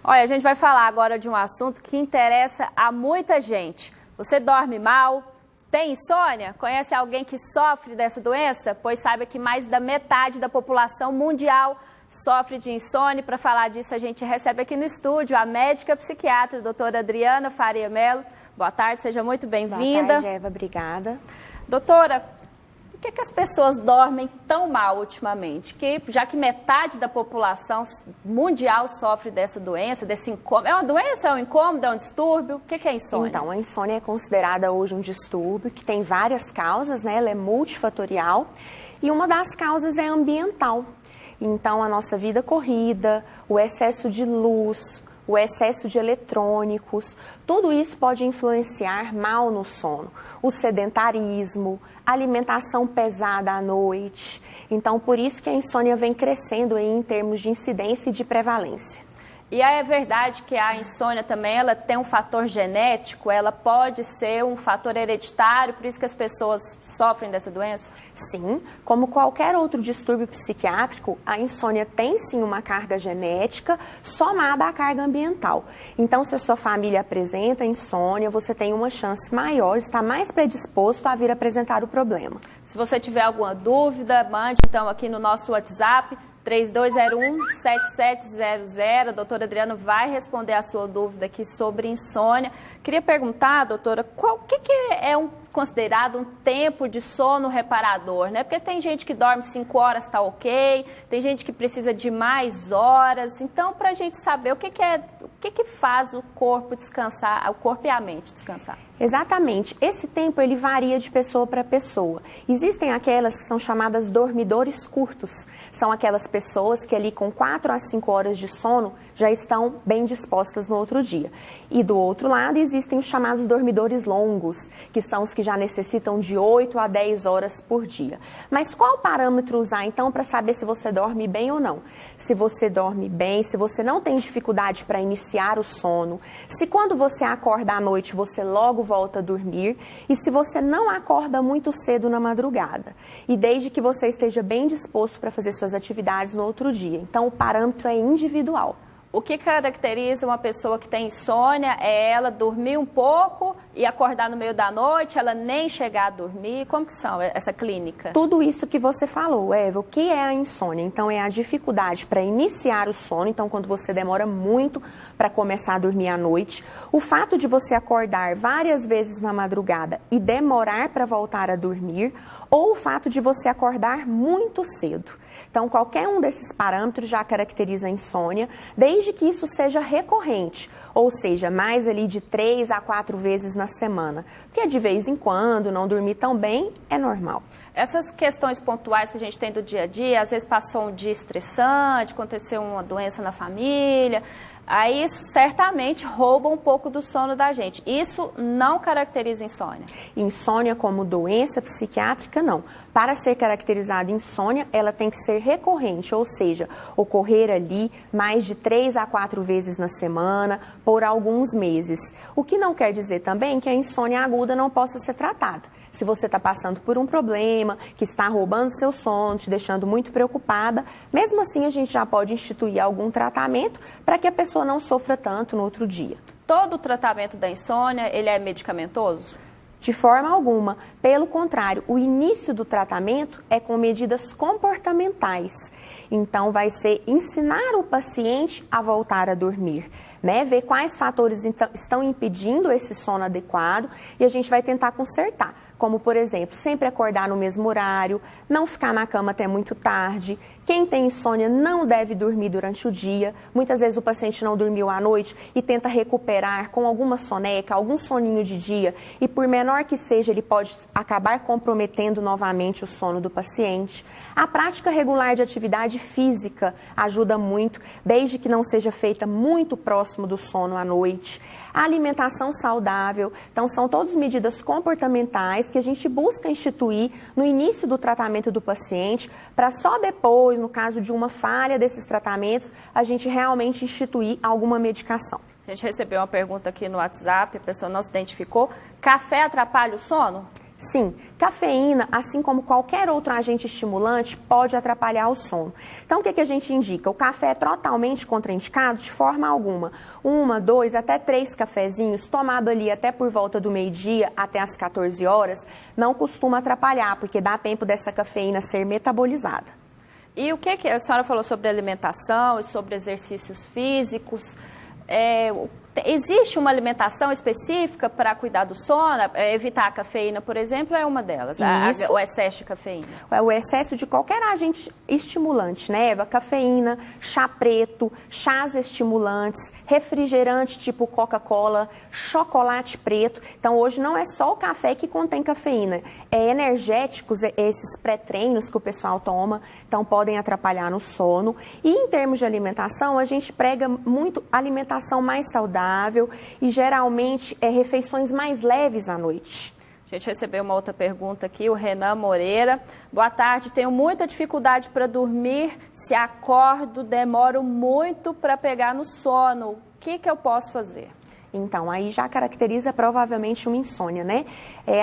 Olha, a gente vai falar agora de um assunto que interessa a muita gente. Você dorme mal? Tem insônia? Conhece alguém que sofre dessa doença? Pois saiba que mais da metade da população mundial sofre de insônia. Para falar disso, a gente recebe aqui no estúdio a médica psiquiatra, a doutora Adriana Faria Mello. Boa tarde, seja muito bem-vinda. Boa tarde, Eva, obrigada. Doutora, por que as pessoas dormem tão mal ultimamente? Já que metade da população mundial sofre dessa doença, desse incômodo. É uma doença, é um incômodo, é um distúrbio? O que é insônia? Então, a insônia é considerada hoje um distúrbio que tem várias causas, né? Ela é multifatorial e uma das causas é ambiental. Então, a nossa vida corrida, o excesso de luz, o excesso de eletrônicos, tudo isso pode influenciar mal no sono. O sedentarismo, alimentação pesada à noite. Então, por isso que a insônia vem crescendo aí em termos de incidência e de prevalência. E é verdade que a insônia também ela tem um fator genético, ela pode ser um fator hereditário, por isso que as pessoas sofrem dessa doença? Sim, como qualquer outro distúrbio psiquiátrico, a insônia tem sim uma carga genética somada à carga ambiental. Então, se a sua família apresenta insônia, você tem uma chance maior, está mais predisposto a vir apresentar o problema. Se você tiver alguma dúvida, mande então aqui no nosso WhatsApp, 3201-7700. A doutora Adriana vai responder a sua dúvida aqui sobre insônia. Queria perguntar, doutora, o que é considerado um tempo de sono reparador, né? Porque tem gente que dorme 5 horas, está ok, tem gente que precisa de mais horas. Então, para a gente saber o que faz o corpo descansar, o corpo e a mente descansar. Exatamente. Esse tempo ele varia de pessoa para pessoa. Existem aquelas que são chamadas dormidores curtos. São aquelas pessoas que ali com 4 a 5 horas de sono já estão bem dispostas no outro dia. E do outro lado existem os chamados dormidores longos, que são os que já necessitam de 8 a 10 horas por dia. Mas qual parâmetro usar então para saber se você dorme bem ou não? Se você dorme bem, se você não tem dificuldade para iniciar o sono, se quando você acorda à noite você logo volta a dormir e se você não acorda muito cedo na madrugada. E desde que você esteja bem disposto para fazer suas atividades no outro dia. Então o parâmetro é individual. O que caracteriza uma pessoa que tem insônia é ela dormir um pouco e acordar no meio da noite, ela nem chegar a dormir. Como que são essa clínica? Tudo isso que você falou, Eva. O que é a insônia? Então, é a dificuldade para iniciar o sono. Então, quando você demora muito para começar a dormir à noite. O fato de você acordar várias vezes na madrugada e demorar para voltar a dormir. Ou o fato de você acordar muito cedo. Então, qualquer um desses parâmetros já caracteriza a insônia, desde que isso seja recorrente, ou seja, mais ali de 3 a 4 vezes na semana. Porque de vez em quando, não dormir tão bem, é normal. Essas questões pontuais que a gente tem do dia a dia, às vezes passou um dia estressante, aconteceu uma doença na família, aí isso certamente rouba um pouco do sono da gente. Isso não caracteriza insônia? Insônia como doença psiquiátrica, não. Para ser caracterizada insônia, ela tem que ser recorrente, ou seja, ocorrer ali mais de 3 a 4 vezes na semana, por alguns meses. O que não quer dizer também que a insônia aguda não possa ser tratada. Se você está passando por um problema que está roubando seu sono, te deixando muito preocupada, mesmo assim a gente já pode instituir algum tratamento para que a pessoa não sofra tanto no outro dia. Todo o tratamento da insônia, ele é medicamentoso? De forma alguma. Pelo contrário, o início do tratamento é com medidas comportamentais. Então, vai ser ensinar o paciente a voltar a dormir. Né? Ver quais fatores estão impedindo esse sono adequado e a gente vai tentar consertar. Como, por exemplo, sempre acordar no mesmo horário, não ficar na cama até muito tarde. Quem tem insônia não deve dormir durante o dia. Muitas vezes o paciente não dormiu à noite e tenta recuperar com alguma soneca, algum soninho de dia. E por menor que seja, ele pode acabar comprometendo novamente o sono do paciente. A prática regular de atividade física ajuda muito, desde que não seja feita muito próximo do sono à noite. A alimentação saudável, então são todas medidas comportamentais que a gente busca instituir no início do tratamento do paciente, para só depois, no caso de uma falha desses tratamentos, a gente realmente instituir alguma medicação. A gente recebeu uma pergunta aqui no WhatsApp, a pessoa não se identificou. Café atrapalha o sono? Sim, cafeína, assim como qualquer outro agente estimulante, pode atrapalhar o sono. Então, o que a gente indica? O café é totalmente contraindicado de forma alguma. 1, 2, até 3 cafezinhos, tomado ali até por volta do meio-dia até as 14 horas, não costuma atrapalhar, porque dá tempo dessa cafeína ser metabolizada. E o que a senhora falou sobre alimentação e sobre exercícios físicos? Existe uma alimentação específica para cuidar do sono? Evitar a cafeína, por exemplo, é uma delas, o excesso de cafeína. O excesso de qualquer agente estimulante, né, Eva? Cafeína, chá preto, chás estimulantes, refrigerante tipo Coca-Cola, chocolate preto. Então, hoje não é só o café que contém cafeína, é energéticos, esses pré-treinos que o pessoal toma, então podem atrapalhar no sono. E em termos de alimentação, a gente prega muito alimentação mais saudável e geralmente refeições mais leves à noite. A gente recebeu uma outra pergunta aqui, o Renan Moreira. Boa tarde, tenho muita dificuldade para dormir, se acordo, demoro muito para pegar no sono. O que eu posso fazer? Então, aí já caracteriza provavelmente uma insônia, né?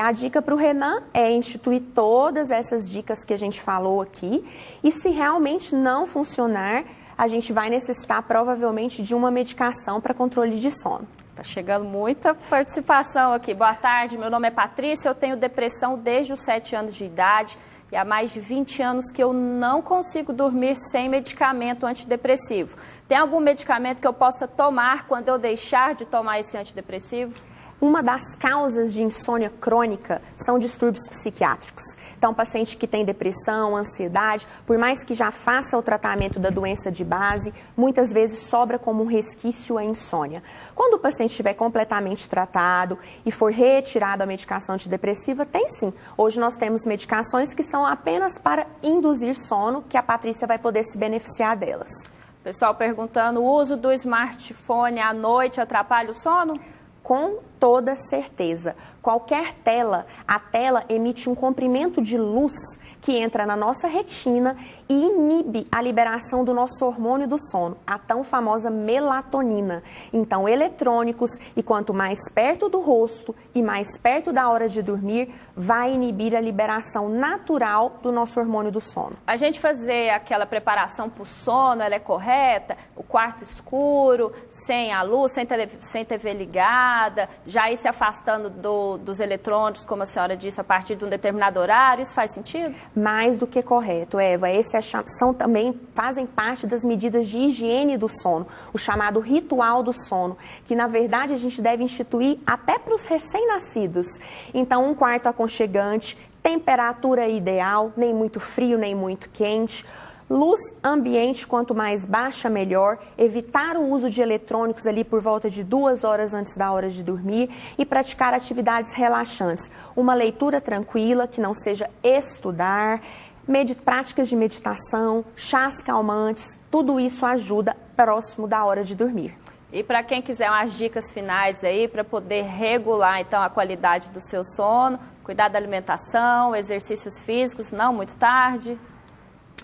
A dica para o Renan é instituir todas essas dicas que a gente falou aqui e se realmente não funcionar, a gente vai necessitar provavelmente de uma medicação para controle de sono. Tá chegando muita participação aqui. Boa tarde, meu nome é Patrícia, eu tenho depressão desde os 7 anos de idade e há mais de 20 anos que eu não consigo dormir sem medicamento antidepressivo. Tem algum medicamento que eu possa tomar quando eu deixar de tomar esse antidepressivo? Uma das causas de insônia crônica são distúrbios psiquiátricos. Então, paciente que tem depressão, ansiedade, por mais que já faça o tratamento da doença de base, muitas vezes sobra como um resquício a insônia. Quando o paciente estiver completamente tratado e for retirado a medicação antidepressiva, tem sim. Hoje nós temos medicações que são apenas para induzir sono, que a Patrícia vai poder se beneficiar delas. Pessoal perguntando, o uso do smartphone à noite atrapalha o sono? Com toda certeza. Qualquer tela, a tela emite um comprimento de luz que entra na nossa retina e inibe a liberação do nosso hormônio do sono, a tão famosa melatonina. Então, eletrônicos, e quanto mais perto do rosto e mais perto da hora de dormir, vai inibir a liberação natural do nosso hormônio do sono. A gente fazer aquela preparação para o sono, ela é correta? O quarto escuro, sem a luz, sem TV ligada, já ir se afastando dos eletrônicos, como a senhora disse, a partir de um determinado horário, isso faz sentido? Mais do que correto, Eva. Fazem parte das medidas de higiene do sono, o chamado ritual do sono, que na verdade a gente deve instituir até para os recém-nascidos. Então, um quarto aconchegante, temperatura ideal, nem muito frio, nem muito quente. Luz ambiente, quanto mais baixa, melhor. Evitar o uso de eletrônicos ali por volta de 2 horas antes da hora de dormir e praticar atividades relaxantes. Uma leitura tranquila, que não seja estudar, práticas de meditação, chás calmantes, tudo isso ajuda próximo da hora de dormir. E para quem quiser umas dicas finais aí, para poder regular então a qualidade do seu sono, cuidar da alimentação, exercícios físicos, não muito tarde...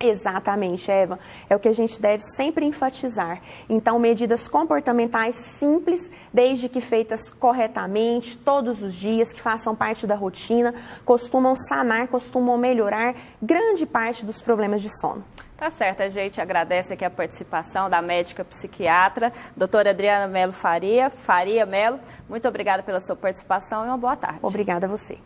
Exatamente, Eva. É o que a gente deve sempre enfatizar. Então, medidas comportamentais simples, desde que feitas corretamente, todos os dias, que façam parte da rotina, costumam sanar, costumam melhorar grande parte dos problemas de sono. Tá certo, a gente agradece aqui a participação da médica psiquiatra, doutora Adriana Melo Faria Melo. Muito obrigada pela sua participação e uma boa tarde. Obrigada a você.